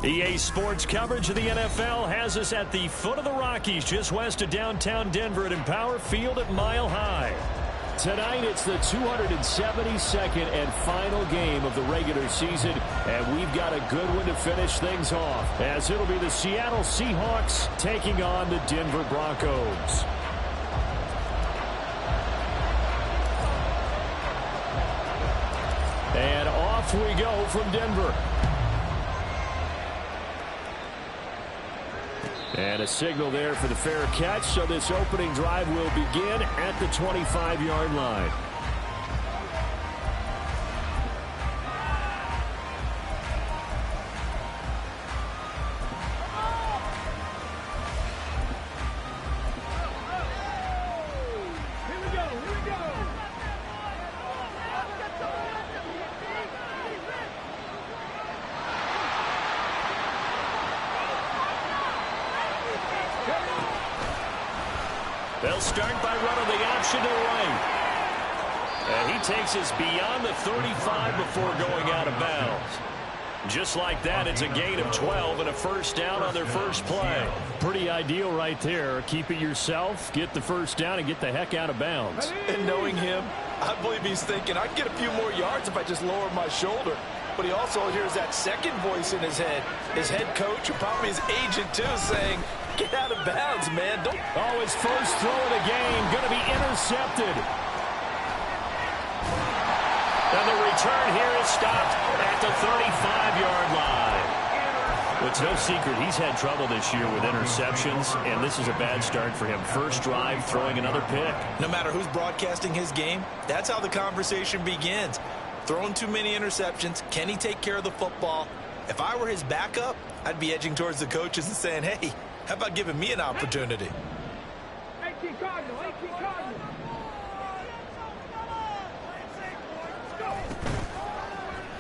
EA Sports coverage of the NFL has us at the foot of the Rockies, just west of downtown Denver at Empower Field at Mile High. Tonight, it's the 272nd and final game of the regular season, and we've got a good one to finish things off, as it'll be the Seattle Seahawks taking on the Denver Broncos. And off we go from Denver. And a signal there for the fair catch, so this opening drive will begin at the 25-yard line. They'll start by running the option to the right. And he takes us beyond the 35 before going out of bounds. Just like that, it's a gain of 12 and a first down on their first play. Pretty ideal right there. Keep it yourself, get the first down, and get the heck out of bounds. And knowing him, I believe he's thinking, I can get a few more yards if I just lower my shoulder. But he also hears that second voice in his head. His head coach, and probably his agent too, saying, get out of bounds, man. Don't. Oh, his first throw of the game going to be intercepted. And the return here is stopped at the 35-yard line. Well, it's no secret he's had trouble this year with interceptions, and this is a bad start for him. First drive, throwing another pick. No matter who's broadcasting his game, that's how the conversation begins. Throwing too many interceptions. Can he take care of the football? If I were his backup, I'd be edging towards the coaches and saying, hey, how about giving me an opportunity?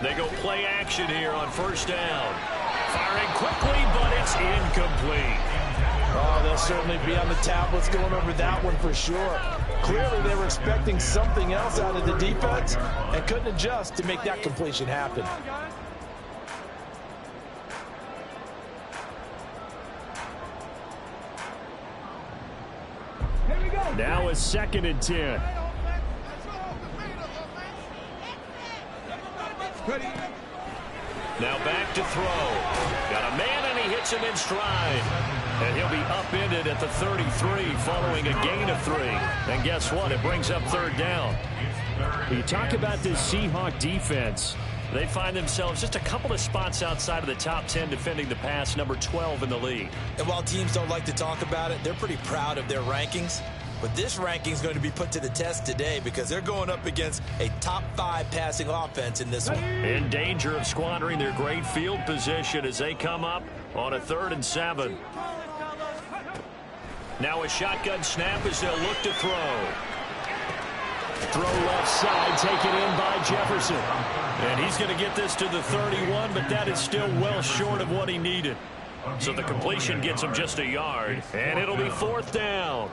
They go play action here on first down. Firing quickly, but it's incomplete. Oh, they'll certainly be on the tablets going over that one for sure. Clearly, they were expecting something else out of the defense and couldn't adjust to make that completion happen. Now a 2nd and 10. Now back to throw. Got a man, and he hits him in stride. And he'll be upended at the 33 following a gain of 3. And guess what? It brings up third down. You talk about this Seahawk defense. They find themselves just a couple of spots outside of the top 10 defending the pass, number 12 in the league. And while teams don't like to talk about it, they're pretty proud of their rankings. But this ranking is going to be put to the test today because they're going up against a top 5 passing offense in this one. In danger of squandering their great field position as they come up on a 3rd and 7. Now a shotgun snap as they'll look to throw. Throw left side, taken in by Jefferson. And he's going to get this to the 31, but that is still well short of what he needed. So the completion gets him just a yard, and it'll be 4th down.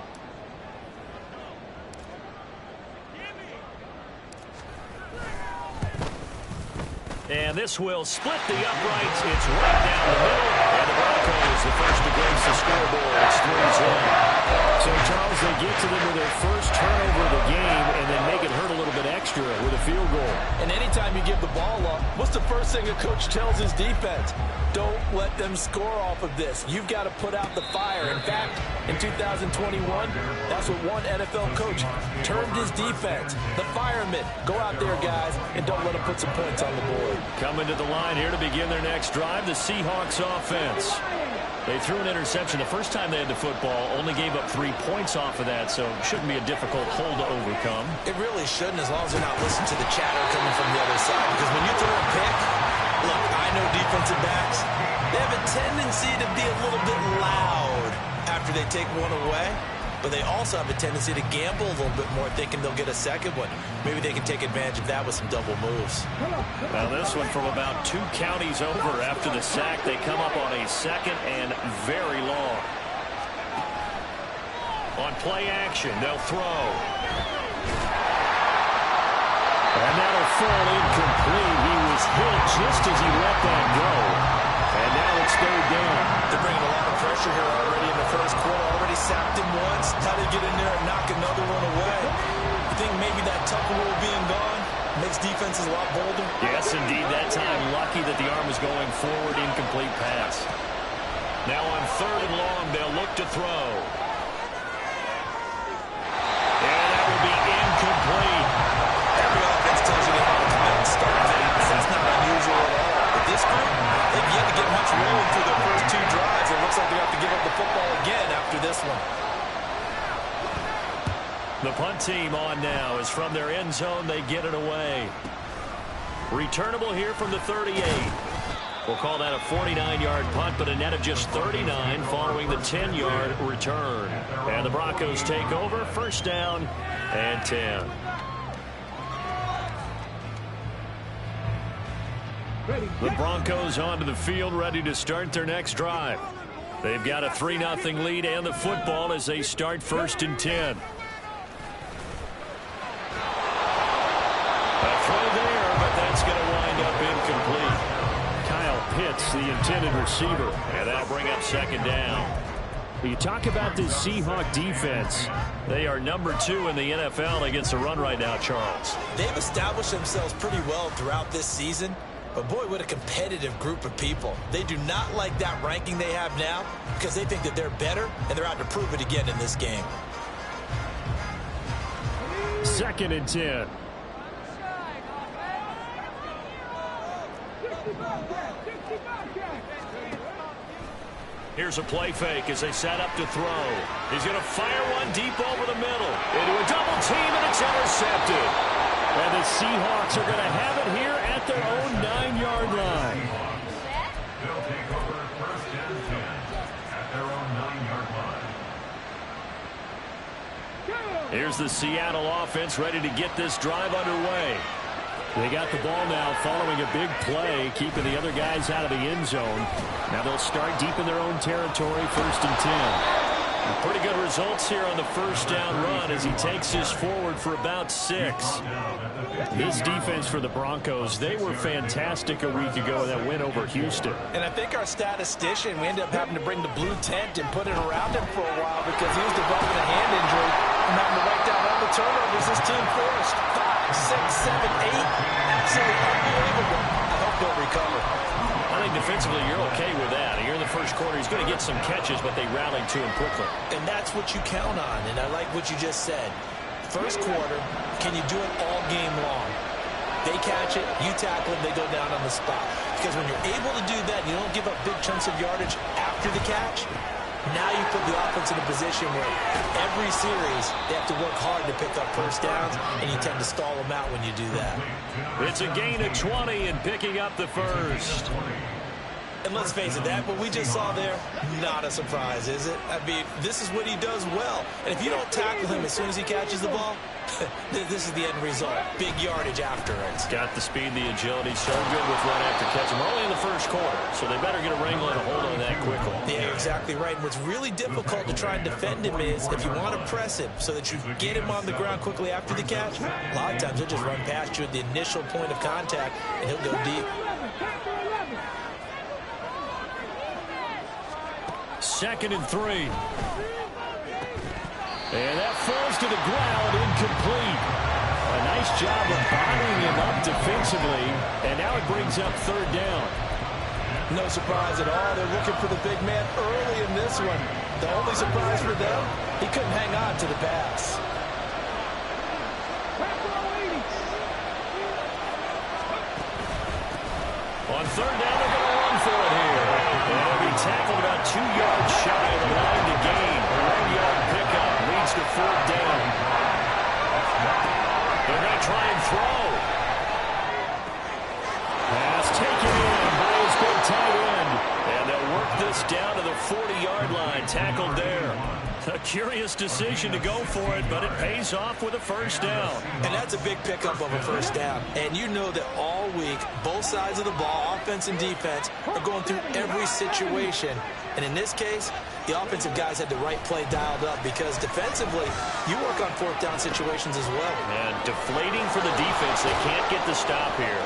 And this will split the uprights. It's right down the middle. And the Broncos, the first to grace the scoreboard. It's 3-1. So, Charles, they get to them with their first turnover of the game and then make it hurt a little bit extra with a field goal. And anytime you give the ball up, what's the first thing a coach tells his defense? Don't let them score off of this. You've got to put out the fire. In fact, in 2021, that's what one NFL coach termed his defense. The firemen. Go out there, guys, and don't let them put some points on the board. Coming to the line here to begin their next drive, the Seahawks offense. They threw an interception the first time they had the football, only gave up 3 points off of that, so it shouldn't be a difficult hole to overcome. It really shouldn't, as long as they're not listening to the chatter coming from the other side. Because when you throw a pick, look, I know defensive backs, they have a tendency to be a little bit loud after they take one away. But they also have a tendency to gamble a little bit more, thinking they'll get a second one. Maybe they can take advantage of that with some double moves. Now this one from about 2 counties over after the sack. They come up on a 2nd and very long. On play action, they'll throw. And that'll fall incomplete. He was hit just as he let that go. And now it's it's third down. They're bringing a lot of pressure here already in the first quarter. Already sacked him once. How to get in there and knock another one away. You think maybe that Tucker rule being gone makes defenses a lot bolder? Yes, indeed. That time, lucky that the arm was going forward. Incomplete pass. Now on third and long, they'll look to throw. And that will be incomplete. Every offense tells you they want to come out and start things. That's not unusual at all. But this group, they've yet to get much rolling through their first two drives. It looks like they have to give up the football again after this one. The punt team on now is from their end zone. They get it away. Returnable here from the 38. We'll call that a 49-yard punt, but a net of just 39 following the 10-yard return. And the Broncos take over. First down and 10. The Broncos onto the field, ready to start their next drive. They've got a 3-0 lead and the football as they start first and 10. A throw there, but that's going to wind up incomplete. Kyle Pitts, the intended receiver, and that'll bring up second down. You talk about this Seahawk defense. They are number 2 in the NFL against the run right now, Charles. They've established themselves pretty well throughout this season. But boy, what a competitive group of people. They do not like that ranking they have now because they think that they're better, and they're out to prove it again in this game. Second and 10. Here's a play fake as they set up to throw. He's going to fire one deep over the middle. Into a double team, and it's intercepted. And the Seahawks are going to have it here at their own 9-yard line. They'll take over first and 10 at their own 9-yard line. Here's the Seattle offense ready to get this drive underway. They got the ball now following a big play, keeping the other guys out of the end zone. Now they'll start deep in their own territory, first and 10. Pretty good results here on the first down run as he takes this forward for about 6. This defense for the Broncos, they were fantastic a week ago in that win over Houston. And I think our statistician, we ended up having to bring the blue tent and put it around him for a while because he was developing a hand injury and having to write down all the turnovers this team forced. 5, 6, 7, 8. Absolutely unbelievable. I hope they'll recover. I think defensively you're okay with that. Here in the first quarter, he's going to get some catches, but they rallied to him quickly. And that's what you count on, and I like what you just said. First quarter, can you do it all game long? They catch it, you tackle them, they go down on the spot. Because when you're able to do that, you don't give up big chunks of yardage after the catch. Now you put the offense in a position where every series they have to work hard to pick up first downs, and you tend to stall them out when you do that. It's a gain of 20 and picking up the first. And let's face it, that what we just saw there, not a surprise, is it? I mean, this is what he does well. And if you don't tackle him as soon as he catches the ball, this is the end result. Big yardage after it. Got the speed, the agility, so good with run after catch. We're only in the first quarter, so they better get a wrangle and a hold on that quickly. Yeah, you're exactly right. And what's really difficult to try and defend him is if you want to press him so that you get him on the ground quickly after the catch, a lot of times he'll just run past you at the initial point of contact, and he'll go deep. Second and 3. And that falls to the ground, incomplete. A nice job of bottling him up defensively, and now it brings up third down. No surprise at all. They're looking for the big man early in this one. The only surprise for them, he couldn't hang on to the pass. On third down, they're going to run for it here. And he'll be tackled about 2 yards shy of the line to gain. A 1-yard pickup leads to fourth down. They're going to try and throw. Pass taken in by his big tight end. And they'll work this down to the 40-yard line. Tackled there. A curious decision to go for it, but it pays off with a first down. And that's a big pickup of a first down. And you know that all week, both sides of the ball, offense and defense, are going through every situation. And in this case, the offensive guys had the right play dialed up because defensively, you work on fourth down situations as well. And deflating for the defense. They can't get the stop here.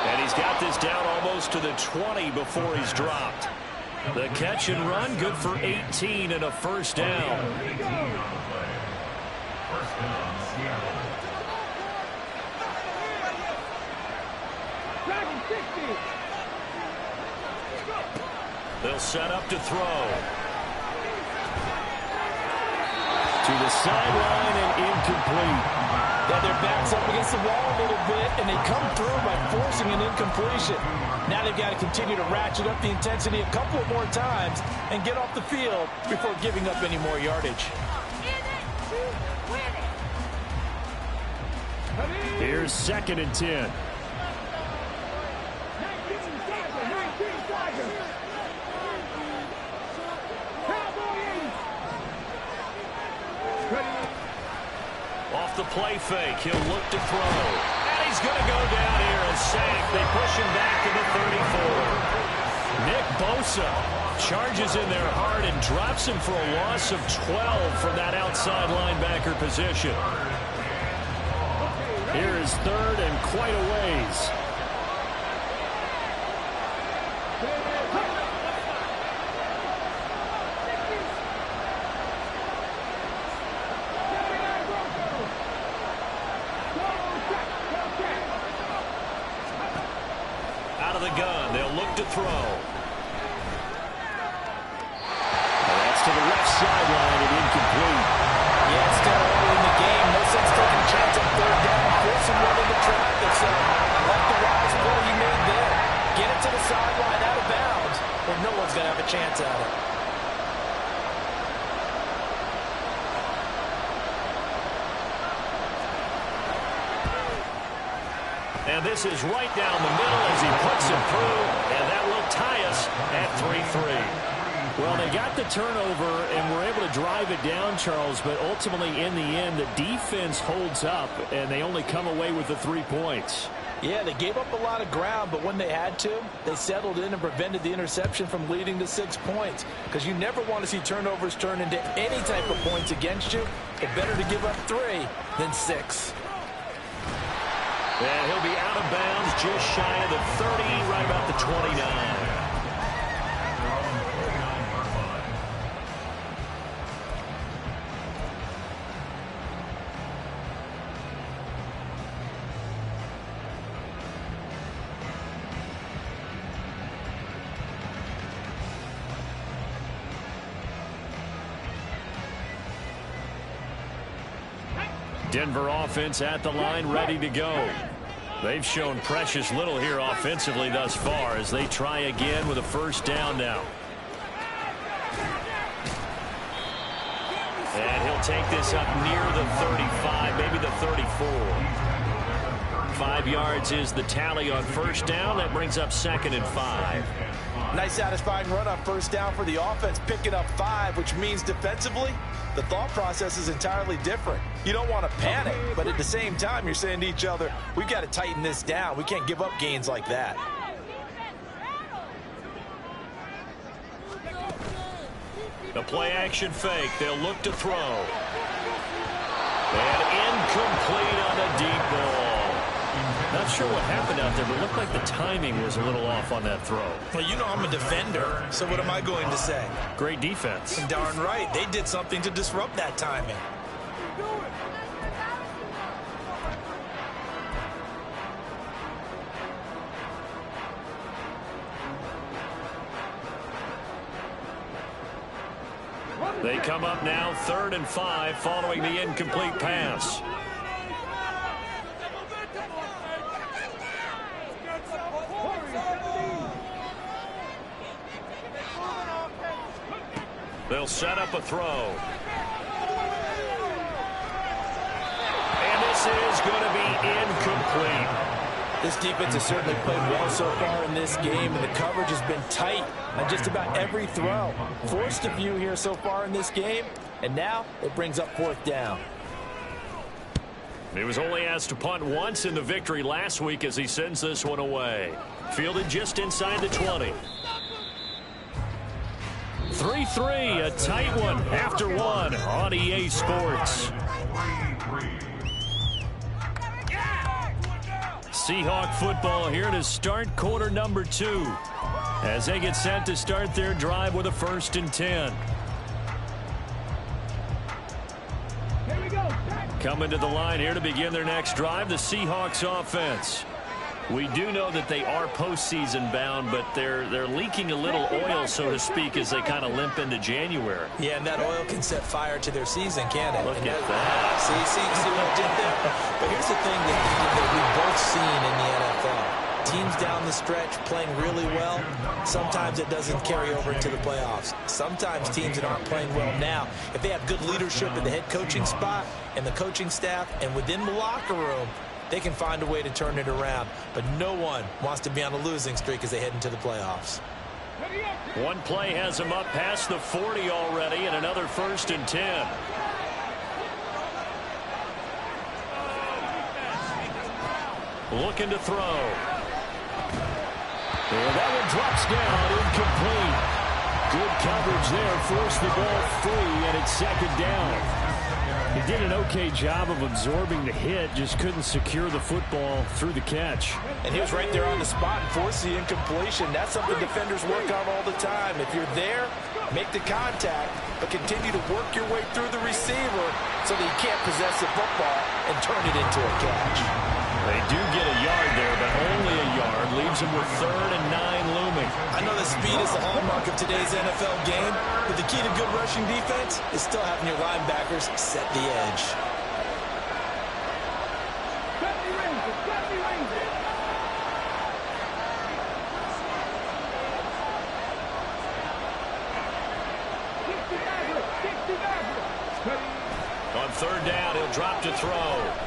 And he's got this down almost to the 20 before he's dropped. The catch and run, good for 18 and a first down. First down, Seattle. They'll set up to throw. To the sideline and incomplete. Yeah, their back's up against the wall a little bit, and they come through by forcing an incompletion. Now they've got to continue to ratchet up the intensity a couple more times and get off the field before giving up any more yardage. Here's 2nd and 10. Off the play fake, he'll look to throw. And he's going to go down here and sack. They push him back to the 34. Nick Bosa charges in there hard and drops him for a loss of 12 from that outside linebacker position. Here is 3rd and quite a ways. Out of the gun, they'll look to throw. And that's to the left sideline and incomplete. Yeah, it's still early in the game. No sense taking a chance on 3rd down. Forcing one into traffic. So I like the wise play he made there. Get it to the sideline out of bounds, or no one's going to have a chance at it. And this is right down the middle as he puts it through, and that will tie us at 3-3. Well, they got the turnover and were able to drive it down, Charles, but ultimately in the end, the defense holds up, and they only come away with the 3 points. Yeah, they gave up a lot of ground, but when they had to, they settled in and prevented the interception from leading to 6 points. Because you never want to see turnovers turn into any type of points against you. It's better to give up 3 than 6. And he'll be out of bounds just shy of the 30, right about the 29. Denver offense at the line, ready to go. They've shown precious little here offensively thus far as they try again with a first down now. And he'll take this up near the 35, maybe the 34. 5 yards is the tally on first down. That brings up 2nd and 5. Nice satisfying run on first down for the offense, picking up 5, which means defensively, the thought process is entirely different. You don't want to panic, but at the same time, you're saying to each other, we've got to tighten this down. We can't give up gains like that. The play action fake. They'll look to throw. And incomplete on a deep ball. Not sure what happened out there, but it looked like the timing was a little off on that throw. Well, you know I'm a defender, so what am I going to say? Great defense. And darn right, they did something to disrupt that timing. They come up now 3rd and 5 following the incomplete pass. They'll set up a throw. And this is going to be incomplete. This defense has certainly played well so far in this game, and the coverage has been tight on just about every throw. Forced a few here so far in this game, and now it brings up 4th down. He was only asked to punt once in the victory last week as he sends this one away. Fielded just inside the 20. 3-3, a tight one after one on EA Sports. Seahawk football here to start quarter number 2 as they get set to start their drive with a 1st and 10. Here we go. Coming to the line here to begin their next drive, the Seahawks offense. We do know that they are postseason bound, but they're leaking a little oil, so to speak, as they kind of limp into January. Yeah, and that oil can set fire to their season, can't it? Look and at that. See what I did there? But here's the thing that we've both seen in the NFL. Teams down the stretch playing really well, sometimes it doesn't carry over into the playoffs. Sometimes teams that aren't playing well now, if they have good leadership in the head coaching spot and the coaching staff and within the locker room, they can find a way to turn it around. But no one wants to be on a losing streak as they head into the playoffs. One play has them up past the 40 already, and another 1st and 10. Looking to throw. And that one drops down, incomplete. Good coverage there, forced the ball free, and it's 2nd down. He did an okay job of absorbing the hit, just couldn't secure the football through the catch. And he was right there on the spot and forced the incompletion. That's something defenders work on all the time. If you're there, make the contact, but continue to work your way through the receiver so that you can't possess the football and turn it into a catch. They do get a yard there, but only a yard. Leaves them with 3rd and 9 looming. I know that speed is the hallmark of today's NFL game, but the key to good rushing defense is still having your linebackers set the edge. On 3rd down, he'll drop to throw.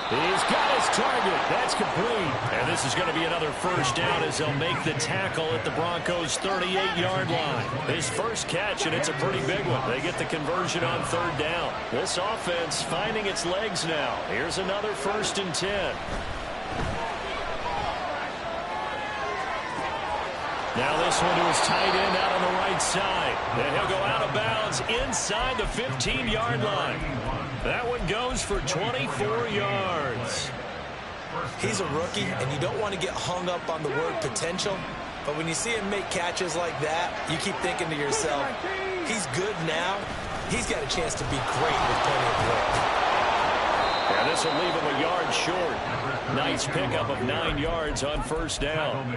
He's got his target. That's complete. And this is going to be another 1st down as they'll make the tackle at the Broncos' 38-yard line. His first catch, and it's a pretty big one. They get the conversion on 3rd down. This offense finding its legs now. Here's another 1st and 10. Now this one to his tight end out on the right side. And he'll go out of bounds inside the 15-yard line. That one goes for 24 yards. He's a rookie, and you don't want to get hung up on the word potential. But when you see him make catches like that, you keep thinking to yourself, he's good now. He's got a chance to be great with plenty of work. And this will leave him a yard short. Nice pickup of 9 yards on 1st down.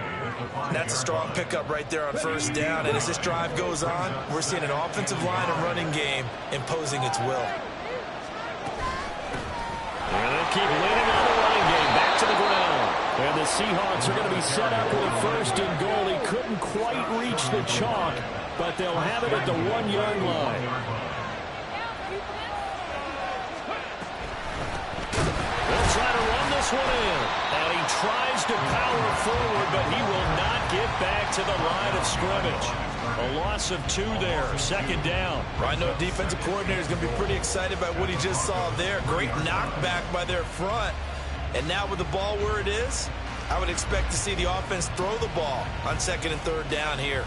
That's a strong pickup right there on 1st down. And as this drive goes on, we're seeing an offensive line and running game imposing its will. And they'll keep leaning on the running game back to the ground. And the Seahawks are going to be set up with a 1st and goal. He couldn't quite reach the chalk, but they'll have it at the 1-yard line. They'll try to run this one in. And he tries to power forward, but he will not get back to the line of scrimmage. A loss of 2 there, 2nd down. I know defensive coordinator is going to be pretty excited by what he just saw there. Great knockback by their front. And now with the ball where it is, I would expect to see the offense throw the ball on 2nd and 3rd down here.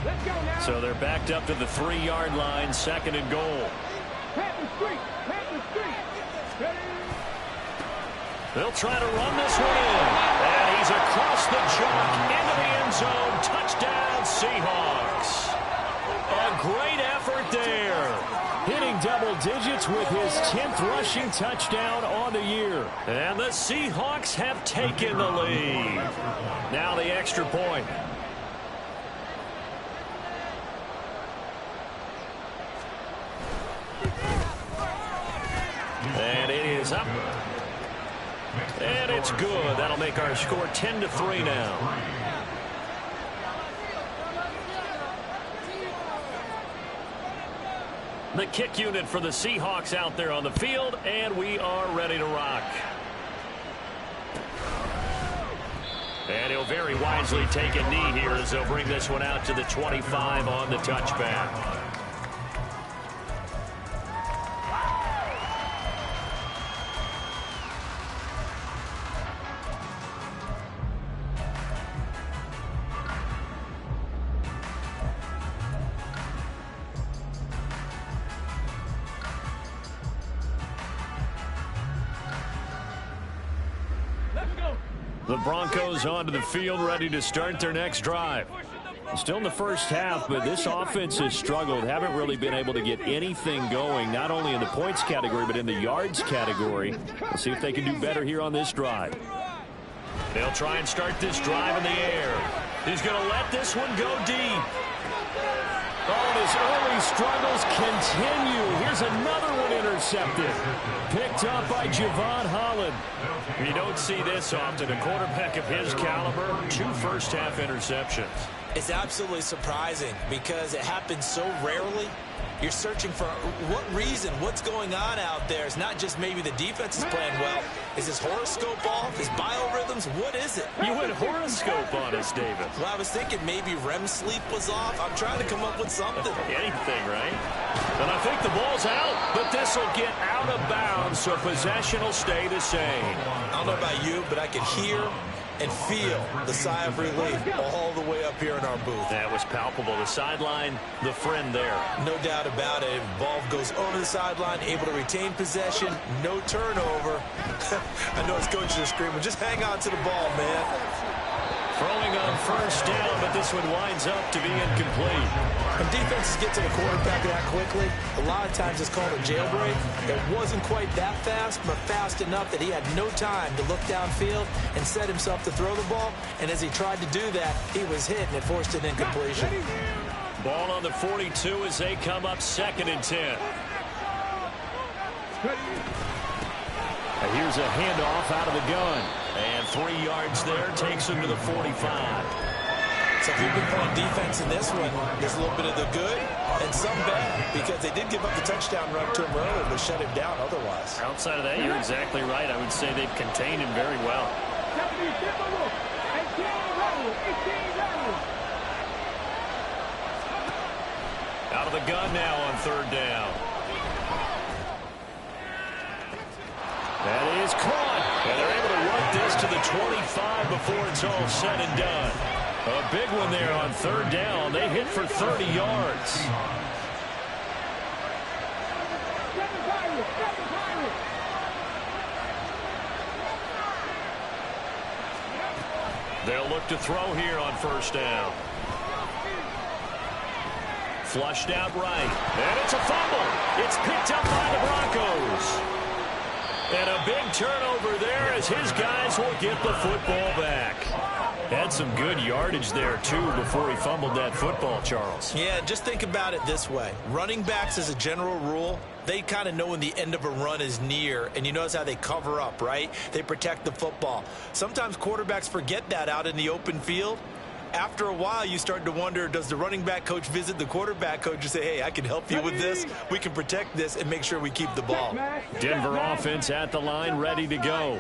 Let's go now. So they're backed up to the 3-yard line, 2nd and goal. Plant the street. Ready? They'll try to run this one in. And he's across the chalk into the end zone. Touchdown, Seahawks. A great effort there. Hitting double digits with his 10th rushing touchdown on the year. And the Seahawks have taken the lead. Now the extra point. And it is up. And it's good. That'll make our score 10-3 now. The kick unit for the Seahawks out there on the field, and we are ready to rock. And he'll very wisely take a knee here as they'll bring this one out to the 25 on the touchback. The Broncos onto the field, ready to start their next drive. Still in the first half, but this offense has struggled. Haven't really been able to get anything going, not only in the points category, but in the yards category. We'll see if they can do better here on this drive. They'll try and start this drive in the air. He's going to let this one go deep. Oh, his early struggles continue. Here's another one intercepted. Picked up by Javon Holland. You don't see this often. A quarterback of his caliber, 2 first-half interceptions. It's absolutely surprising because it happens so rarely. You're searching for what reason, what's going on out there. It's not just maybe the defense is playing well. Is his horoscope off? His biorhythms? What is it? You went horoscope on us, David. Well, I was thinking maybe REM sleep was off. I'm trying to come up with something. Anything, right? And I think the ball's out, but this will get out of bounds, so possession will stay the same. I don't know about you, but I can hear and feel the sigh of relief all the way up here in our booth. That was palpable. The sideline, the friend there. No doubt about it. Ball goes over the sideline, able to retain possession, no turnover. I know his coaches are screaming, just hang on to the ball, man. Throwing on first down, but this one winds up to be incomplete. When defenses get to the quarterback that quickly, a lot of times it's called a jailbreak. It wasn't quite that fast, but fast enough that he had no time to look downfield and set himself to throw the ball. And as he tried to do that, he was hit, and it forced an incompletion. Ball on the 42 as they come up 2nd and 10. Here's a handoff out of the gun. And 3 yards there takes him to the 45. So if you've been playing defense in this one, there's a little bit of the good and some bad, because they did give up the touchdown run to him earlier, but shut him down otherwise. Outside of that, you're exactly right. I would say they've contained him very well. Out of the gun now on 3rd down. That is caught. And they're able to work this to the 25 before it's all said and done. A big one there on 3rd down. They hit for 30 yards. They'll look to throw here on 1st down. Flushed out right. And it's a fumble. It's picked up by the Broncos. And a big turnover there as his guys will get the football back. Had some good yardage there, too, before he fumbled that football, Charles. Yeah, just think about it this way. Running backs, as a general rule, they kind of know when the end of a run is near, and you notice how they cover up, right? They protect the football. Sometimes quarterbacks forget that out in the open field. After a while, you start to wonder, does the running back coach visit the quarterback coach and say, hey, I can help you with this. We can protect this and make sure we keep the ball. Denver offense at the line, ready to go.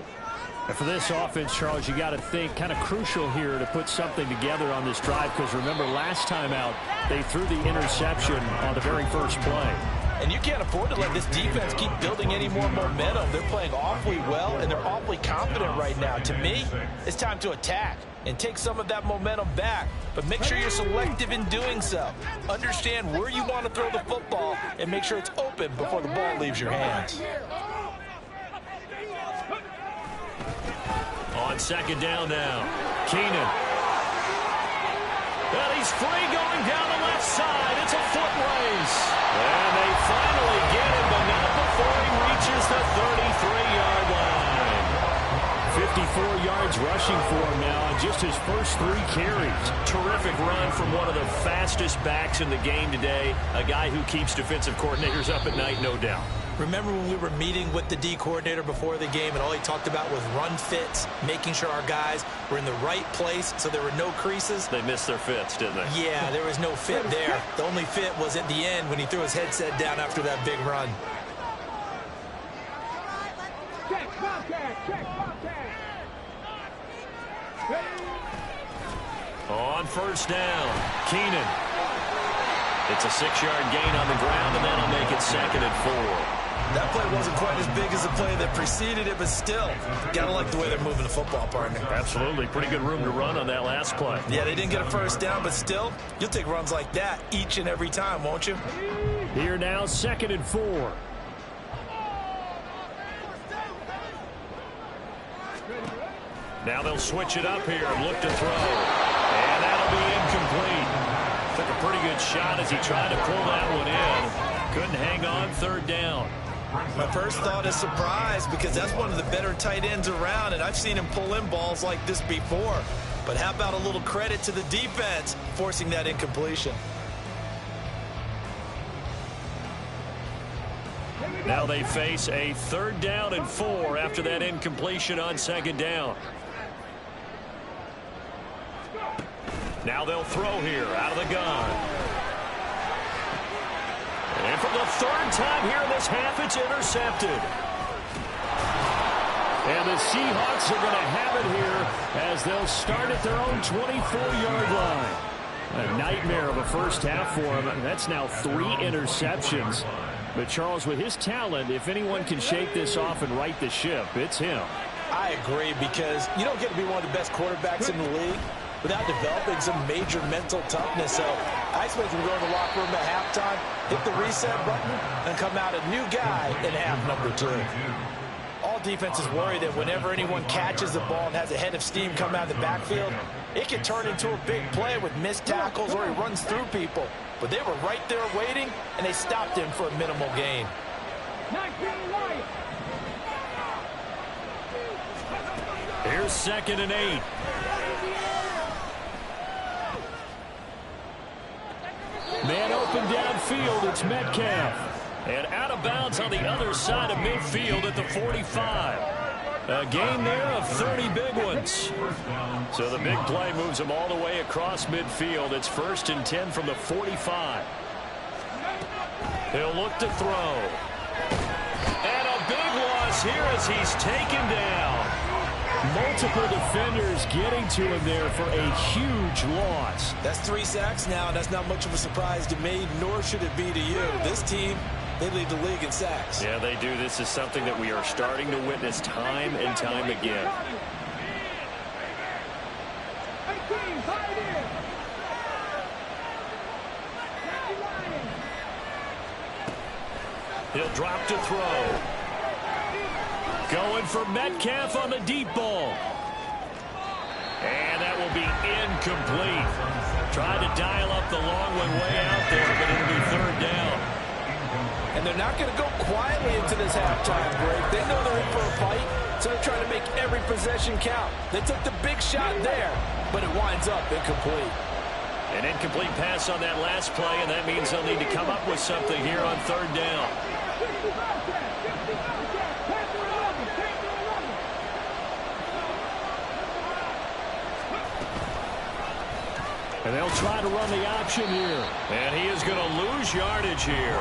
And for this offense, Charles, you got to think kind of crucial here to put something together on this drive, because remember, last time out, they threw the interception on the very first play. And you can't afford to let this defense keep building any more momentum. They're playing awfully well, and they're awfully confident right now. To me, it's time to attack and take some of that momentum back. But make sure you're selective in doing so. Understand where you want to throw the football and make sure it's open before the ball leaves your hands. On 2nd down now, Keenan. Well, he's free going down the left side. It's a foot race. And they finally get him, but not before he reaches the 33-yard line. 54 yards rushing for him now on just his first 3 carries. Terrific run from one of the fastest backs in the game today, a guy who keeps defensive coordinators up at night, no doubt. Remember when we were meeting with the D coordinator before the game and all he talked about was run fits, making sure our guys were in the right place so there were no creases? They missed their fits, didn't they? Yeah, there was no fit there. The only fit was at the end when he threw his headset down after that big run. On 1st down, Keenan. It's a 6-yard gain on the ground, and that'll make it 2nd and 4. That play wasn't quite as big as the play that preceded it, but still, gotta like the way they're moving the football, partner. Absolutely. Pretty good room to run on that last play. Yeah, they didn't get a 1st down, but still, you'll take runs like that each and every time, won't you? Here now, 2nd and 4. Now they'll switch it up here and look to throw. And that'll be incomplete. Took a pretty good shot as he tried to pull that one in. Couldn't hang on, third down. My first thought is surprise, because that's one of the better tight ends around, and I've seen him pull in balls like this before. But how about a little credit to the defense forcing that incompletion? Now they face a 3rd down and 4 after that incompletion on 2nd down. Now they'll throw here out of the gun. And for the 3rd time here in this half, it's intercepted. And the Seahawks are going to have it here as they'll start at their own 24-yard line. A nightmare of a first half for him. That's now 3 interceptions. But, Charles, with his talent, if anyone can shake this off and right the ship, it's him. I agree, because you don't get to be one of the best quarterbacks in the league without developing some major mental toughness. So I expect him to go in the locker room at halftime, hit the reset button, and come out a new guy in half number 2. All defenses worry that whenever anyone catches the ball and has a head of steam come out of the backfield, it can turn into a big play with missed tackles or he runs through people. But they were right there waiting, and they stopped him for a minimal gain. Here's 2nd and 8. Man open downfield, it's Metcalf. And out of bounds on the other side of midfield at the 45. A gain there of 30 big ones. So the big play moves him all the way across midfield. It's 1st and 10 from the 45. He'll look to throw. And a big loss here as he's taken down. Multiple defenders getting to him there for a huge loss. That's 3 sacks now, and that's not much of a surprise to me, nor should it be to you. This team, they lead the league in sacks. Yeah, they do. This is something that we are starting to witness time and time again. He'll drop to throw. Going for Metcalf on the deep ball. And that will be incomplete. Tried to dial up the long one way out there, but it'll be 3rd down. And they're not going to go quietly into this halftime break. They know they're in for a fight, so they're trying to make every possession count. They took the big shot there, but it winds up incomplete. An incomplete pass on that last play, and that means they'll need to come up with something here on 3rd down. And they'll try to run the option here. And he is going to lose yardage here.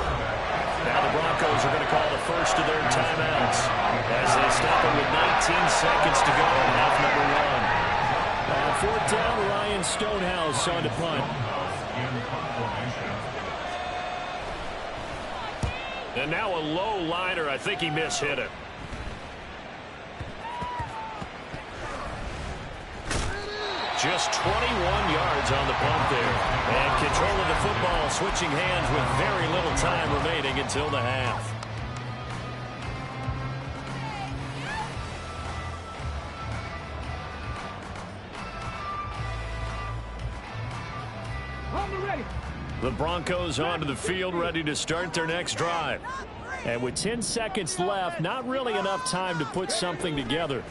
Now the Broncos are going to call the first of their timeouts as they stop it with 19 seconds to go in half number 1. 4th down, Ryan Stonehouse on to punt. And now a low liner. I think he mishit it. Just 21 yards on the punt there. And control of the football, switching hands with very little time remaining until the half. The Broncos onto the field, ready to start their next drive. And with 10 seconds left, not really enough time to put something together.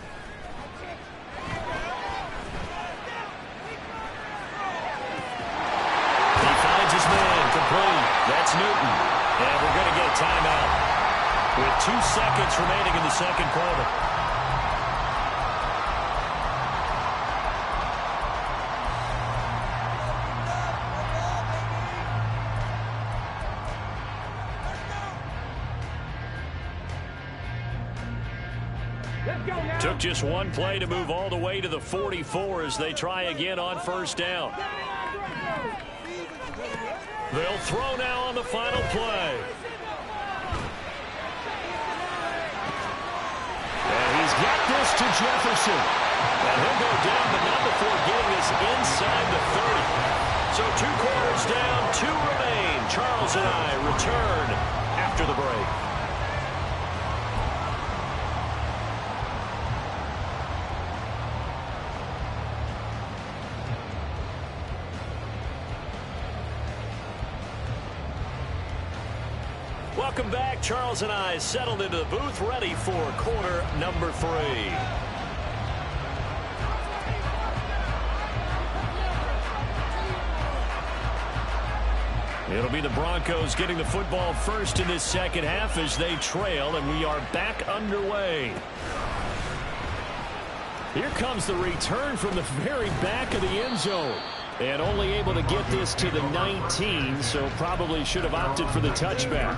That's Newton. And we're going to get a timeout with 2 seconds remaining in the 2nd quarter. Took just one play to move all the way to the 44 as they try again on 1st down. They'll throw now on the final play. And he's got this to Jefferson. And he'll go down, but not before getting this inside the 30. So 2 quarters down, 2 remain. Charles and I return after the break. Welcome back. Charles and I settled into the booth, ready for quarter number 3. It'll be the Broncos getting the football first in this second half as they trail, and we are back underway. Here comes the return from the very back of the end zone. And only able to get this to the 19, so probably should have opted for the touchback.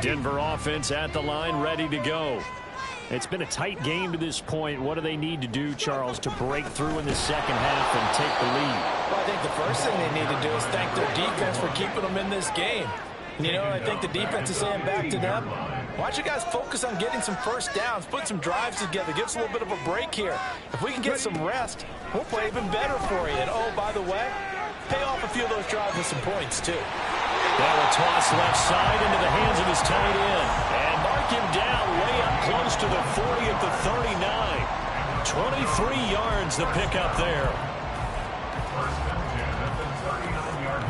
Denver offense at the line, ready to go. It's been a tight game to this point. What do they need to do, Charles, to break through in the second half and take the lead? Well, I think the first thing they need to do is thank their defense for keeping them in this game. And, you know, I think the defense is saying back to them, why don't you guys focus on getting some first downs, put some drives together, give us a little bit of a break here. If we can get some rest, we'll play even better for you. And, oh, by the way, pay off a few of those drives with some points, too. That will toss left side into the hands of his tight end. And mark him down way up close to the 40 at the 39. 23 yards the pickup there. First and 10 at the 39-yard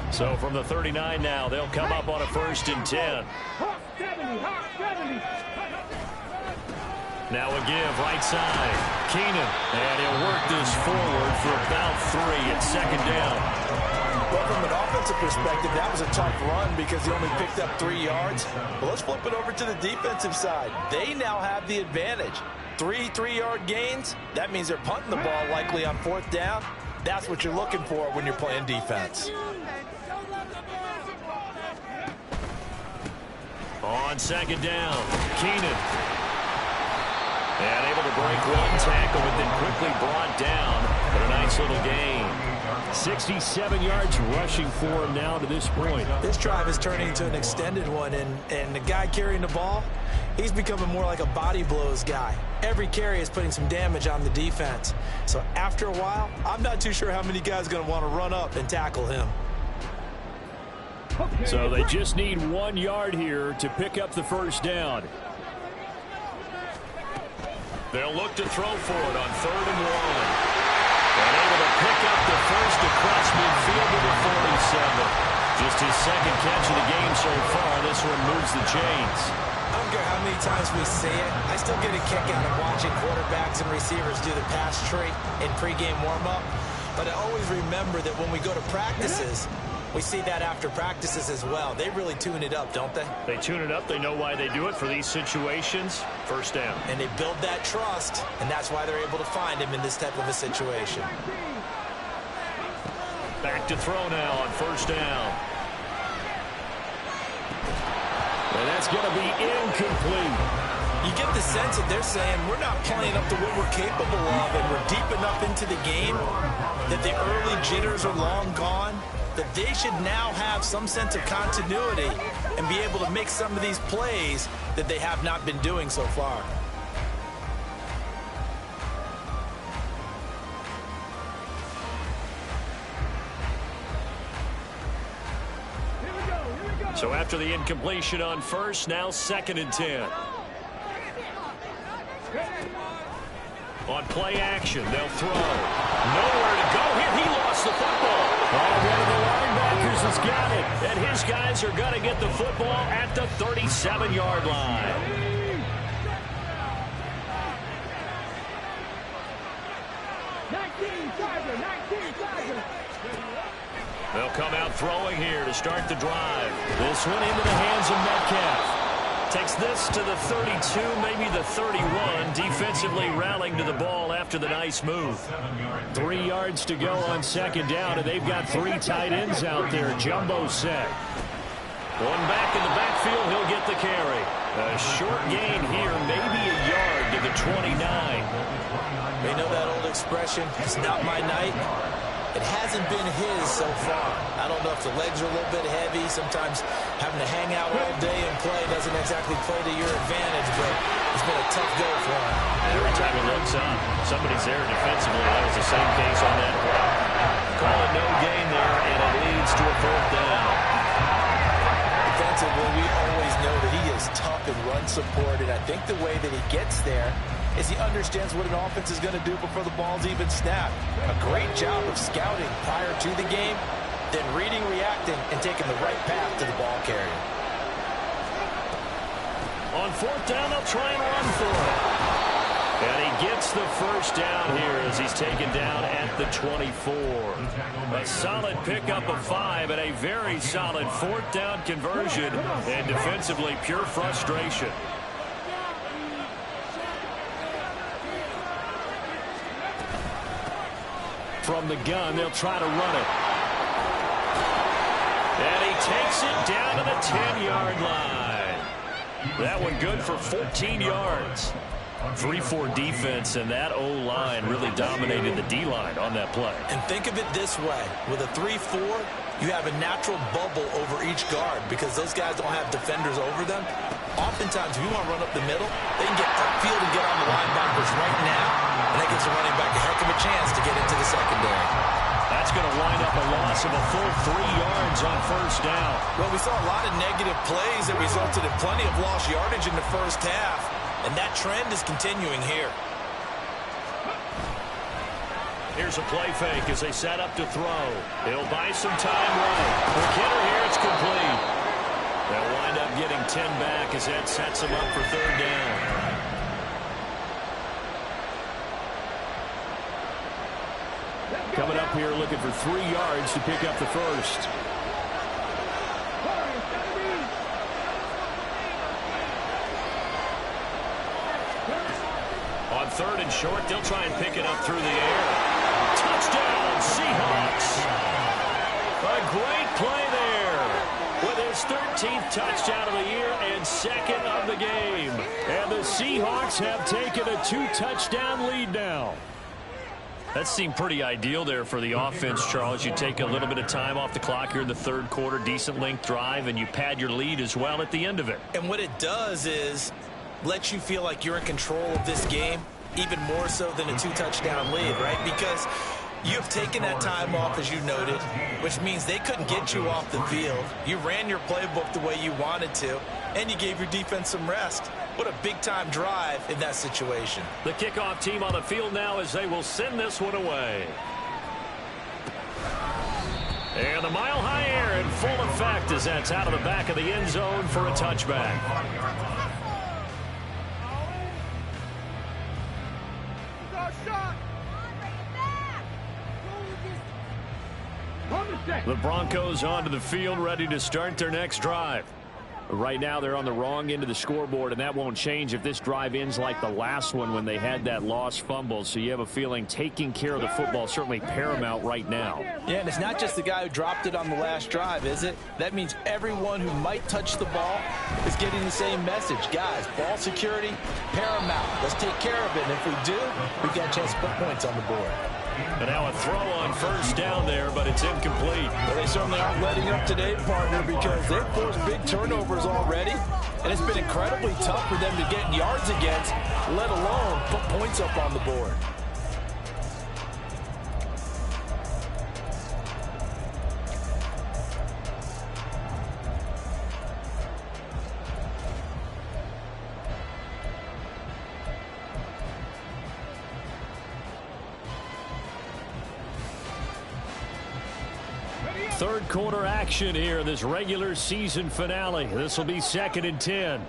line. So from the 39 now, they'll come up on a first and 10. Hawk 70, Hawk 70. Now a give right side. Keenan. And he'll work this forward for about 3 at second down. Well, from an offensive perspective, that was a tough run because he only picked up 3 yards. Well, let's flip it over to the defensive side. They now have the advantage. 3 3-yard gains. That means they're punting the ball likely on 4th down. That's what you're looking for when you're playing defense. On second down, Keenan. And able to break one tackle, but then quickly brought down. But a nice little gain. 67 yards rushing for him now to this point. This drive is turning into an extended one, and the guy carrying the ball, he's becoming more like a body blows guy. Every carry is putting some damage on the defense. So after a while, I'm not too sure how many guys are going to want to run up and tackle him. So they just need 1 yard here to pick up the first down. They'll look to throw for it on 3rd and 1. And able to pick up the first across midfield to the 47. Just his second catch of the game so far. This one moves the chains. I don't care how many times we see it. I still get a kick out of watching quarterbacks and receivers do the pass tree in pregame warm-up. But I always remember that when we go to practices, we see that after practices as well. They really tune it up, don't they? They tune it up. They know why they do it for these situations. First down. And they build that trust, and that's why they're able to find him in this type of a situation. Back to throw now on first down. And that's going to be incomplete. You get the sense that they're saying we're not playing up to what we're capable of, and we're deep enough into the game that the early jitters are long gone, that they should now have some sense of continuity and be able to make some of these plays that they have not been doing so far. So after the incompletion on first, now 2nd and 10. On play action, they'll throw. Nowhere to go here. He lost the football. Oh, one of the linebackers has got it. And his guys are going to get the football at the 37-yard line. They'll come out throwing here to start the drive. This one into the hands of Metcalf. Takes this to the 32, maybe the 31. Defensively rallying to the ball after the nice move. 3 yards to go on second down, and they've got 3 tight ends out there. Jumbo set. One back in the backfield, he'll get the carry. A short gain here, maybe a yard to the 29. They know that old expression, it's not my night. It hasn't been his so far. I don't know if the legs are a little bit heavy. Sometimes having to hang out all day and play doesn't exactly play to your advantage, but It's been a tough go for him. Every time he looks up, somebody's there defensively. That was the same case on that play. Call it no gain there, and it leads to a 4th down. Defensively, we always know that he is tough in run support, and I think the way that he gets there is he understands what an offense is going to do before the ball's even snapped. A great job of scouting prior to the game, then reading, reacting, and taking the right path to the ball carrier. On 4th down, they'll try and run for it. And he gets the first down here as he's taken down at the 24. A solid pickup of 5 and a very solid 4th down conversion. And defensively, pure frustration. From the gun, they'll try to run it. And he takes it down to the 10-yard line. That one good for 14 yards. 3-4 defense, and that O-line really dominated the D-line on that play. And think of it this way. With a 3-4, you have a natural bubble over each guard because those guys don't have defenders over them. Oftentimes, if you want to run up the middle, they can get upfield and get on the linebackers right now, and that gives the running back a heck of a chance to get into the secondary. That's going to wind up a loss of a full 3 yards on 1st down. Well, we saw a lot of negative plays that resulted in plenty of lost yardage in the first half, and that trend is continuing here. Here's a play fake as they set up to throw. He'll buy some time running. For Kidder here, it's complete. They'll wind up getting 10 back as that sets them up for 3rd down. Coming up here looking for 3 yards to pick up the first. On 3rd and short, they'll try and pick it up through the air. Touchdown, Seahawks. A great play there with his 13th touchdown of the year and 2nd of the game. And the Seahawks have taken a 2-touchdown lead now. That seemed pretty ideal there for the offense, Charles. You take a little bit of time off the clock here in the 3rd quarter, decent length drive, and you pad your lead as well at the end of it. And what it does is let you feel like you're in control of this game, even more so than a 2-touchdown lead, right? Because you've taken that time off, as you noted, which means they couldn't get you off the field. You ran your playbook the way you wanted to, and you gave your defense some rest. What a big-time drive in that situation. The kickoff team on the field now as they will send this one away. And the mile-high air in full effect as that's out of the back of the end zone for a touchback. The Broncos onto the field, ready to start their next drive. Right now, they're on the wrong end of the scoreboard, and that won't change if this drive ends like the last one when they had that lost fumble. So you have a feeling taking care of the football is certainly paramount right now. Yeah, and it's not just the guy who dropped it on the last drive, is it? That means everyone who might touch the ball is getting the same message. Guys, ball security, paramount. Let's take care of it, and if we do, we've got a chance to put points on the board. And now a throw on 1st down there, but it's incomplete. Well, they certainly aren't letting up today, partner, because they've forced big turnovers already, and it's been incredibly tough for them to get yards against, let alone put points up on the board. Third quarter action here in this regular season finale. This will be 2nd and 10.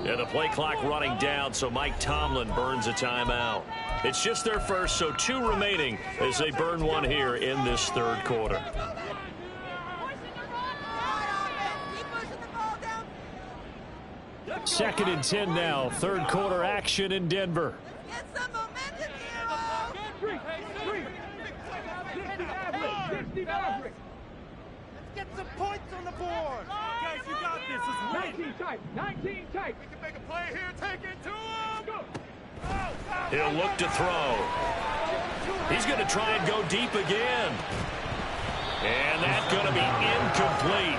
And the play clock running down, so Mike Tomlin burns a timeout. It's just their first, so 2 remaining as they burn one here in this 3rd quarter. Second and 10 now. 3rd quarter action in Denver. Get some momentum here. Let's get some points on the board. Guys, you got this. It's 19 tight. 19 tight. We can make a play here. Take it to him. Go. He'll look to throw. He's going to try and go deep again. And that's going to be incomplete.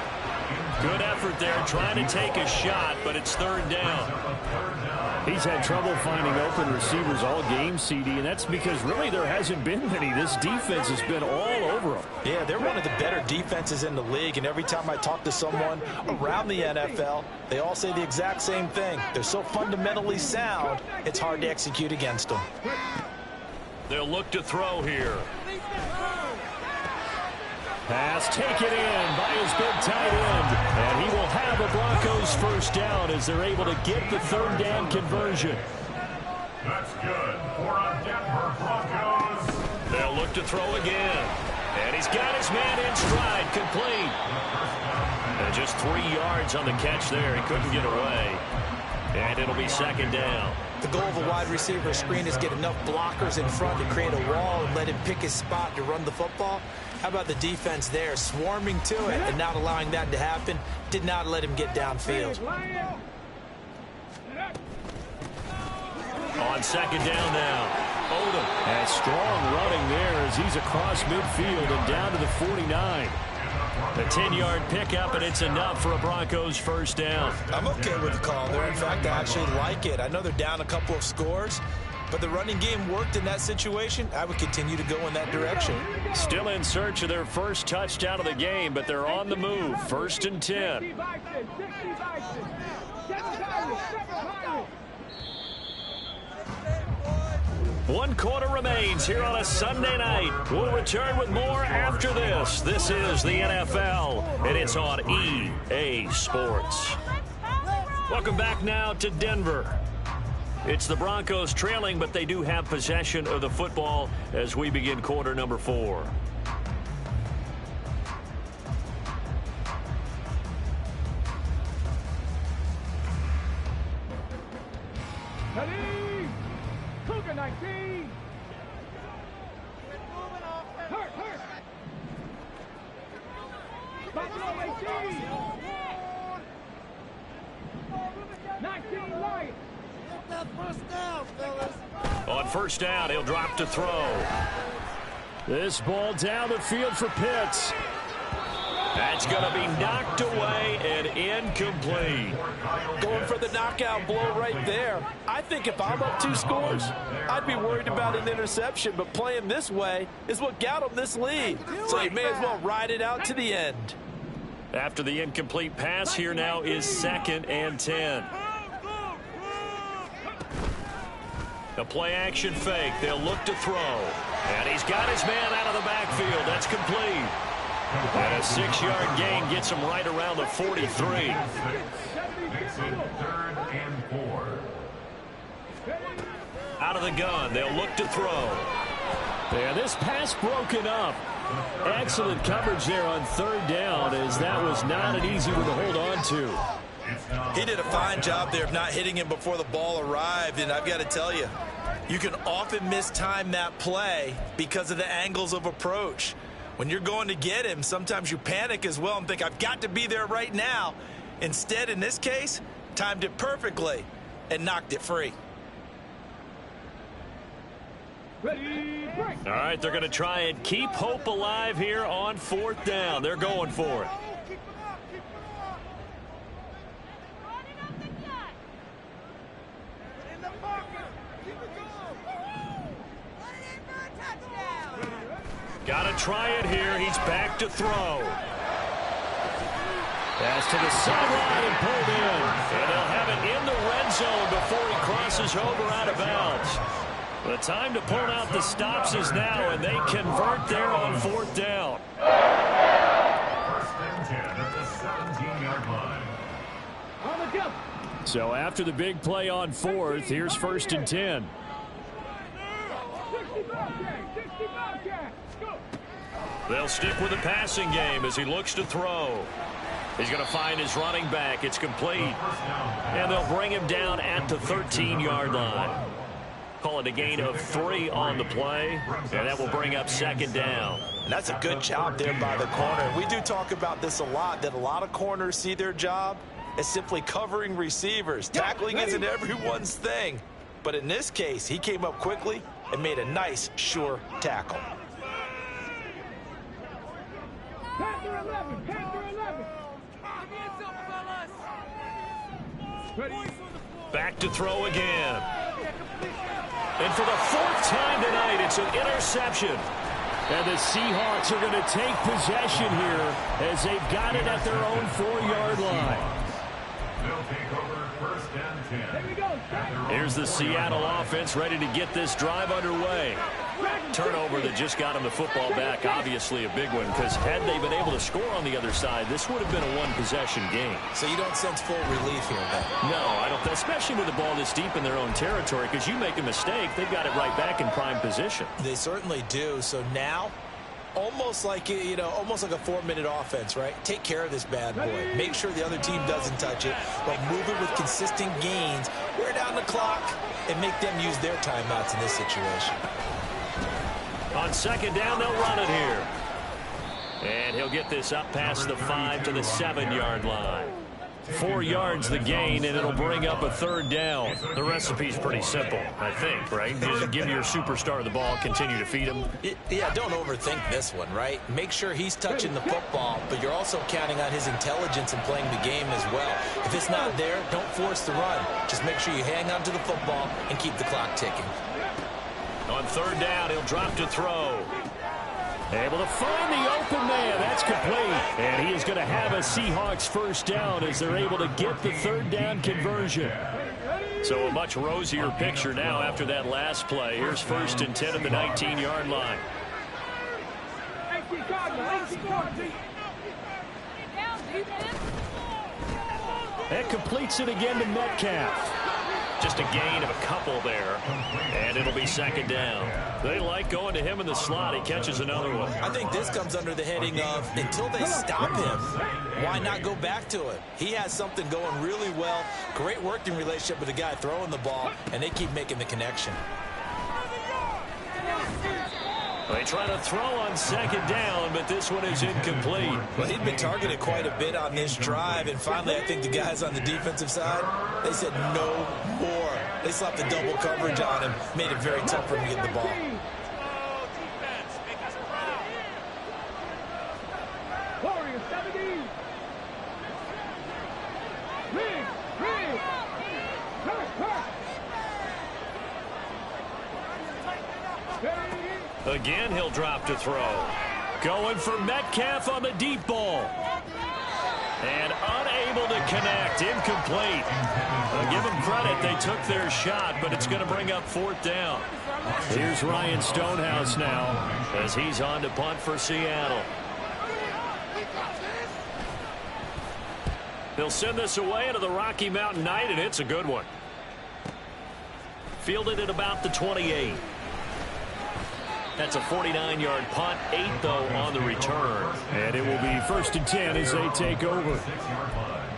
Good effort there, trying to take a shot, but it's third down. He's had trouble finding open receivers all game, CD, and that's because really there hasn't been many. This defense has been all over them. Yeah, they're one of the better defenses in the league, and every time I talk to someone around the NFL, they all say the exact same thing. They're so fundamentally sound, it's hard to execute against them. They'll look to throw here. Pass taken in by his big tight end. And he will have a Broncos first down as they're able to get the third down conversion. That's good for a Denver Broncos. They'll look to throw again. And he's got his man in stride, complete. And just 3 yards on the catch there. He couldn't get away. And it'll be second down. The goal of a wide receiver screen is get enough blockers in front to create a wall and let him pick his spot to run the football. How about the defense there, swarming to it and not allowing that to happen? Did not let him get downfield. On second down now, Odom has strong running there as he's across midfield and down to the 49. A 10-yard pickup, and it's enough for a Broncos first down. I'm okay with the call there. In fact, I actually like it. I know they're down a couple of scores, but the running game worked in that situation. I would continue to go in that direction. Still in search of their first touchdown of the game, but they're on the move. First and 10. One quarter remains here on a Sunday night. We'll return with more after this. This is the NFL, and it's on EA Sports. Welcome back now to Denver. It's the Broncos trailing, but they do have possession of the football as we begin quarter number 4. Cougar 19. Hurt. Buffalo 18. 19 Lions. Get that first down, fellas. On first down, he'll drop to throw. This ball down the field for Pitts. That's going to be knocked away and incomplete. Going for the knockout blow right there. I think if I'm up 2 scores, I'd be worried about an interception, but playing this way is what got him this lead. So you may as well ride it out to the end. After the incomplete pass, here now is second and 10. The play-action fake. They'll look to throw. And he's got his man out of the backfield. That's complete. And a 6-yard gain gets him right around the 43. Out of the gun. They'll look to throw. And this pass broken up. Excellent coverage there on third down, as that was not an easy one to hold on to. He did a fine job there of not hitting him before the ball arrived, and I've got to tell you, you can often mistime that play because of the angles of approach. When you're going to get him, sometimes you panic as well and think, I've got to be there right now. Instead, in this case, timed it perfectly and knocked it free. All right, they're going to try and keep hope alive here on fourth down. They're going for it. Got to try it here. He's back to throw. Pass to the sideline and pulled in. And they'll have it in the red zone before he crosses over out of bounds. The time to pull out the stops is now, and they convert there on fourth down. First and 10 at the 17-yard line. On the go. So after the big play on fourth, here's first and 10. 65 cat. Go. They'll stick with the passing game as he looks to throw. He's going to find his running back. It's complete. And they'll bring him down at the 13-yard line. Call it a gain of 3 on the play, and that will bring up second down. And that's a good job there by the corner. We do talk about this a lot, that a lot of corners see their job as simply covering receivers. Tackling isn't everyone's thing. But in this case, he came up quickly and made a nice, sure tackle. Panther 11. Back to throw again. And for the 4th time tonight, it's an interception. And the Seahawks are going to take possession here as they've got it at their own 4-yard line. They'll take over 1st and 10. Here's the Seattle offense ready to get this drive underway. Turnover that just got them the football back, obviously a big one, because had they been able to score on the other side, this would have been a one-possession game. So you don't sense full relief here, then? No, I don't, especially with the ball this deep in their own territory, because you make a mistake, they've got it right back in prime position. They certainly do. So now, almost like, almost like a 4-minute offense, right? Take care of this bad boy. Make sure the other team doesn't touch it, but move it with consistent gains, wear down the clock, and make them use their timeouts in this situation. On 2nd down, they'll run it here. And he'll get this up past the 5 to the 7-yard line. 4 yards the gain, and it'll bring up a 3rd down. The recipe's pretty simple, I think, right? Just give your superstar the ball, continue to feed him. Yeah, don't overthink this one, right? Make sure he's touching the football, but you're also counting on his intelligence in playing the game as well. If it's not there, don't force the run. Just make sure you hang on to the football and keep the clock ticking. On 3rd down, he'll drop to throw. Able to find the open man. That's complete. And he is going to have a Seahawks 1st down as they're able to get the 3rd down conversion. So a much rosier picture now after that last play. Here's 1st and 10 at the 19-yard line. That completes it again to Metcalf. Just a gain of a couple there, and it'll be 2nd down. They like going to him in the slot. He catches another one. I think this comes under the heading of until they stop him, why not go back to it? He has something going really well, great working relationship with the guy throwing the ball, and they keep making the connection. They try to throw on 2nd down, but this one is incomplete. Well, he'd been targeted quite a bit on this drive, and finally I think the guys on the defensive side, they said no more. They slapped the double coverage on him, made it very tough for him to get the ball. Again, he'll drop to throw. Going for Metcalf on the deep ball. And unable to connect. Incomplete. I'll give them credit. They took their shot, but it's going to bring up 4th down. Here's Ryan Stonehouse now as he's on to punt for Seattle. They'll send this away into the Rocky Mountain Night, and it's a good one. Fielded at about the 28. That's a 49-yard punt, 8 though on the return. And it will be 1st and 10 as they take over. 6-yard line.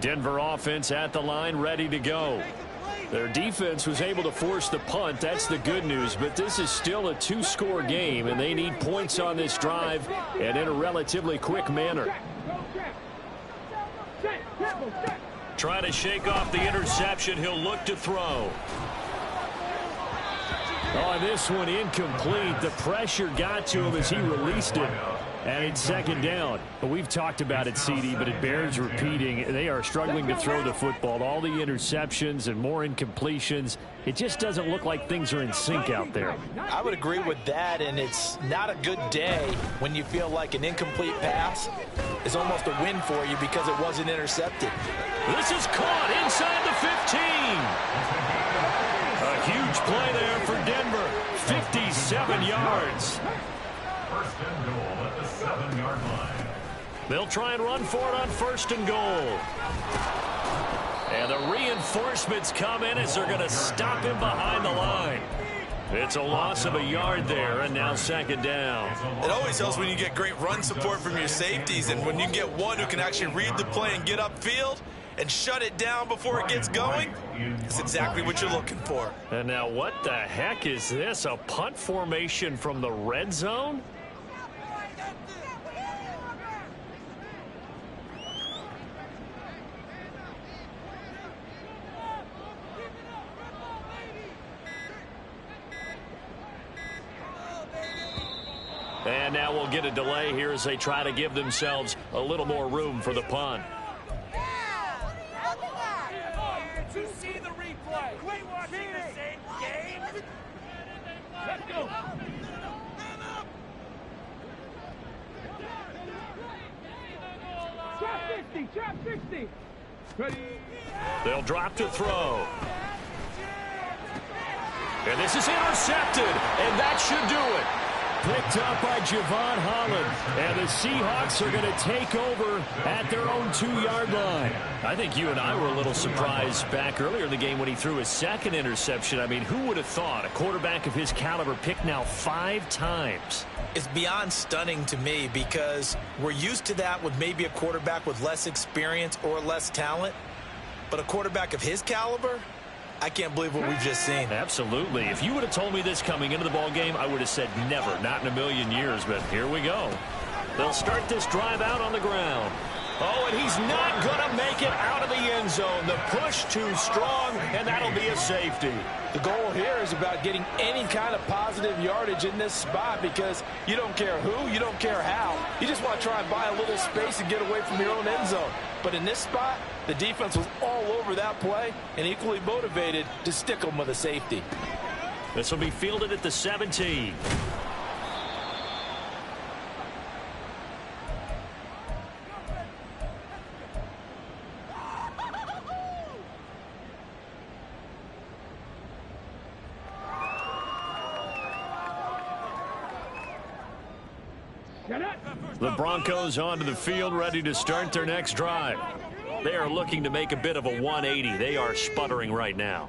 Denver offense at the line, ready to go. Their defense was able to force the punt. That's the good news, but this is still a 2-score game, and they need points on this drive and in a relatively quick manner. Trying to shake off the interception. He'll look to throw. Oh, this one incomplete. The pressure got to him as he released it. And it's 2nd down. But we've talked about it, CD, but it bears repeating. They are struggling to throw the football. All the interceptions and more incompletions. It just doesn't look like things are in sync out there. I would agree with that, and it's not a good day when you feel like an incomplete pass is almost a win for you because it wasn't intercepted. This is caught inside the 15. A huge play there for Denver. 57 yards. 1st and goal at the 7-yard line. They'll try and run for it on 1st and goal. And the reinforcements come in as they're going to stop him behind the line. It's a loss of a yard there, and now 2nd down. It always helps when you get great run support from your safeties, and when you get one who can actually read the play and get upfield and shut it down before it gets going, it's exactly what you're looking for. And now what the heck is this? A punt formation from the red zone? And now we'll get a delay here as they try to give themselves a little more room for the punt. To see the replay. We watching the same game. Let's go. Trap 60. Trap 60. Ready. They'll drop to throw. And this is intercepted, and that should do it. Picked up by Javon Holland, and the Seahawks are going to take over at their own 2-yard line. I think you and I were a little surprised back earlier in the game when he threw his second interception. I mean, who would have thought a quarterback of his caliber picked now 5 times? It's beyond stunning to me because we're used to that with maybe a quarterback with less experience or less talent. But a quarterback of his caliber, I can't believe what we've just seen. Absolutely. If you would have told me this coming into the ball game, I would have said never, not in a million years. But here we go. They'll start this drive out on the ground. Oh, and he's not going to make it out of the end zone. The push too strong, and that'll be a safety. The goal here is about getting any kind of positive yardage in this spot because you don't care who, you don't care how. You just want to try and buy a little space and get away from your own end zone. But in this spot, the defense was all over that play and equally motivated to stick them with a safety. This will be fielded at the 17. The Broncos onto the field, ready to start their next drive. They are looking to make a bit of a 180. They are sputtering right now.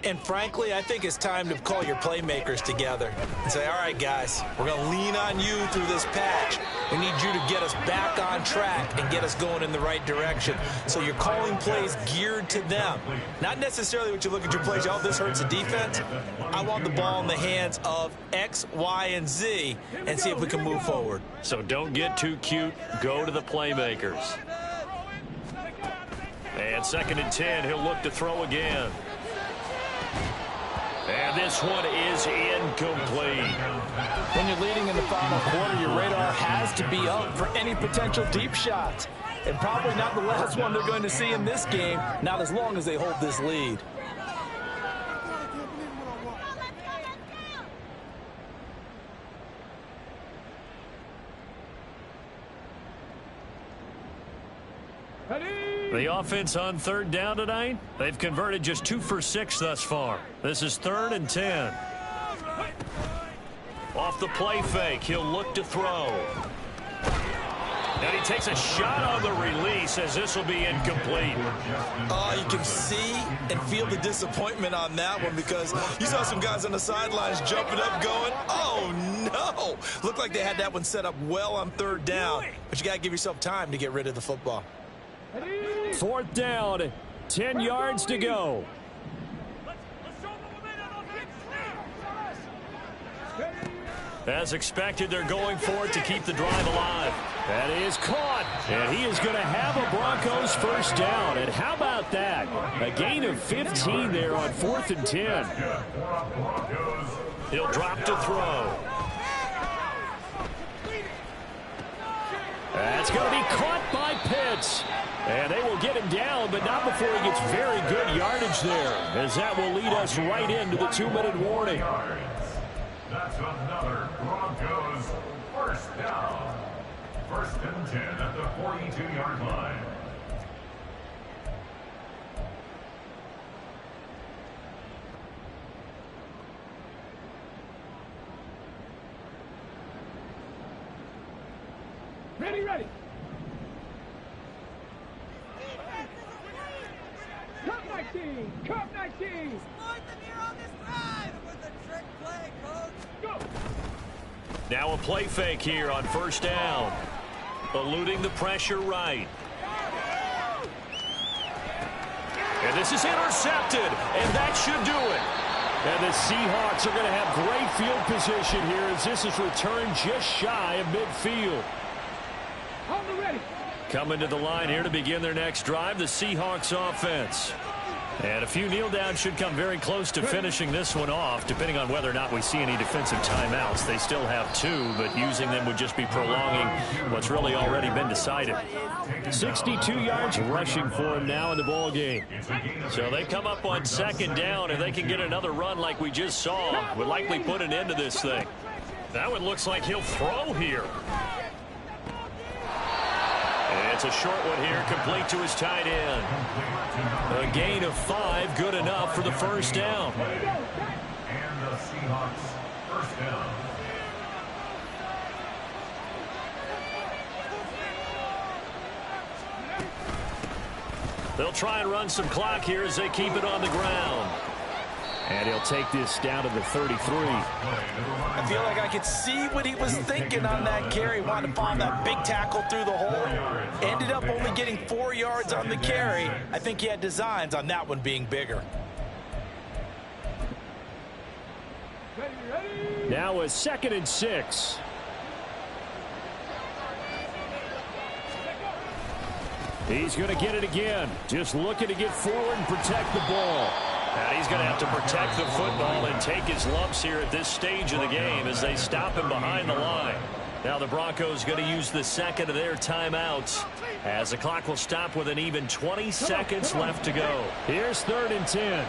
And frankly, I think it's time to call your playmakers together and say, all right, guys, we're going to lean on you through this patch. We need you to get us back on track and get us going in the right direction. So you're calling plays geared to them. Not necessarily what you look at your plays, oh, this hurts the defense. I want the ball in the hands of X, Y, and Z and see if we can move forward. So don't get too cute. Go to the playmakers. And 2nd and 10, he'll look to throw again. And this one is incomplete. When you're leading in the final quarter, your radar has to be up for any potential deep shots. And probably not the last one they're going to see in this game, not as long as they hold this lead. The offense on 3rd down tonight, they've converted just 2 for 6 thus far. This is 3rd and 10. Off the play fake, he'll look to throw. And he takes a shot on the release as this will be incomplete. Oh, you can see and feel the disappointment on that one because you saw some guys on the sidelines jumping up going, oh, no. Looked like they had that one set up well on 3rd down, but you got to give yourself time to get rid of the football. 4th down, 10 yards to go. As expected, they're going for it to keep the drive alive. That is caught, and he is going to have a Broncos 1st down. And how about that? A gain of 15 there on 4th and 10. He'll drop to throw. That's going to be caught by Pitts. And they will get him down, but not before he gets very good yardage there, as that will lead us right into the 2-minute warning. That's another Broncos 1st down. 1st and 10 at the 42-yard line. Ready. Cup 19. Exploit them here on this drive with a trick play, coach. Go. Now a play fake here on 1st down. Eluding the pressure right. And this is intercepted, and that should do it. And the Seahawks are going to have great field position here as this is returned just shy of midfield. On the ready. Coming to the line here to begin their next drive, the Seahawks offense. And a few kneel downs should come very close to finishing this one off, depending on whether or not we see any defensive timeouts. They still have 2, but using them would just be prolonging what's really already been decided. 62 yards rushing for him now in the ball game. So they come up on second down, and they can get another run like we just saw. Would likely put an end to this thing. That one looks like he'll throw here. It's a short one here, complete to his tight end. A gain of 5, good enough for the first down. And the Seahawks first down. They'll try and run some clock here as they keep it on the ground. And he'll take this down to the 33. I feel like I could see what he was thinking on that carry. Wanted to find that big tackle through the hole. Ended up only getting 4 yards on the carry. I think he had designs on that one being bigger. Now a 2nd and 6. He's going to get it again. Just looking to get forward and protect the ball. And he's going to have to protect the football and take his lumps here at this stage of the game as they stop him behind the line. Now the Broncos going to use the second of their timeouts as the clock will stop with an even 20 seconds left to go. Here's 3rd and 10.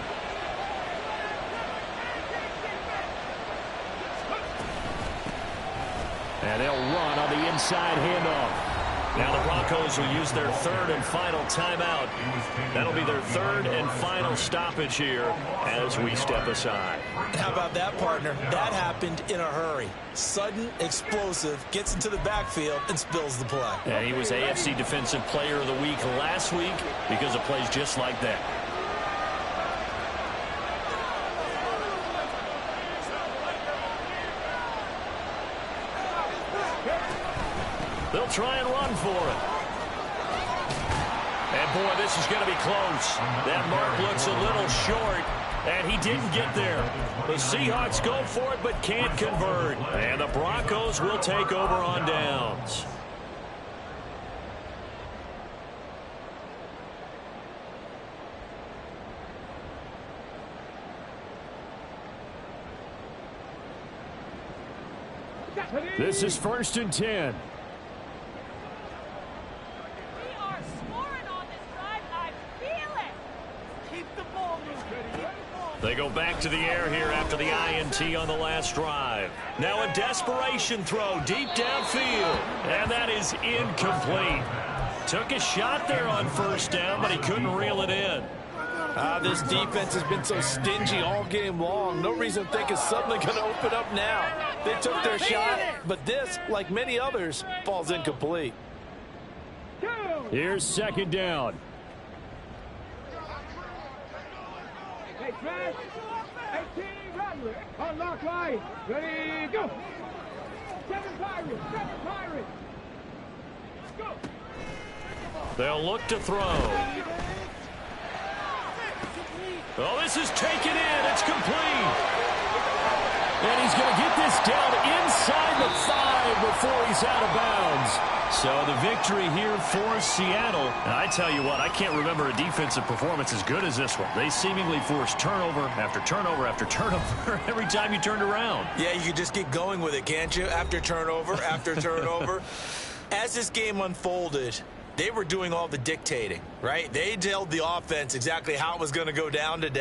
And they'll run on the inside handoff. Now the Broncos will use their 3rd and final timeout. That'll be their 3rd and final stoppage here as we step aside. How about that, partner? That happened in a hurry. Sudden, explosive, gets into the backfield and spills the play. And he was AFC Defensive Player of the Week last week because of plays just like that. They'll try and run for it. And, boy, this is going to be close. That mark looks a little short, and he didn't get there. The Seahawks go for it but can't convert. And the Broncos will take over on downs. This is 1st and 10. They go back to the air here after the INT on the last drive. Now a desperation throw deep downfield. And that is incomplete. Took a shot there on 1st down, but he couldn't reel it in. This defense has been so stingy all game long. No reason to think it's suddenly going to open up now. They took their shot, but this, like many others, falls incomplete. Here's 2nd down. Hey, 18, unlock line. Ready, go. 7 Pirates, 7 Pirates. Go. They'll look to throw. Oh, this is taken in. It's complete. And he's going to get this down inside the 5 before he's out of bounds. So the victory here for Seattle. And I tell you what, I can't remember a defensive performance as good as this one. They seemingly forced turnover after turnover after turnover every time you turned around. Yeah, you could just keep going with it, can't you? After turnover, after turnover. As this game unfolded, they were doing all the dictating, right? They told the offense exactly how it was going to go down today.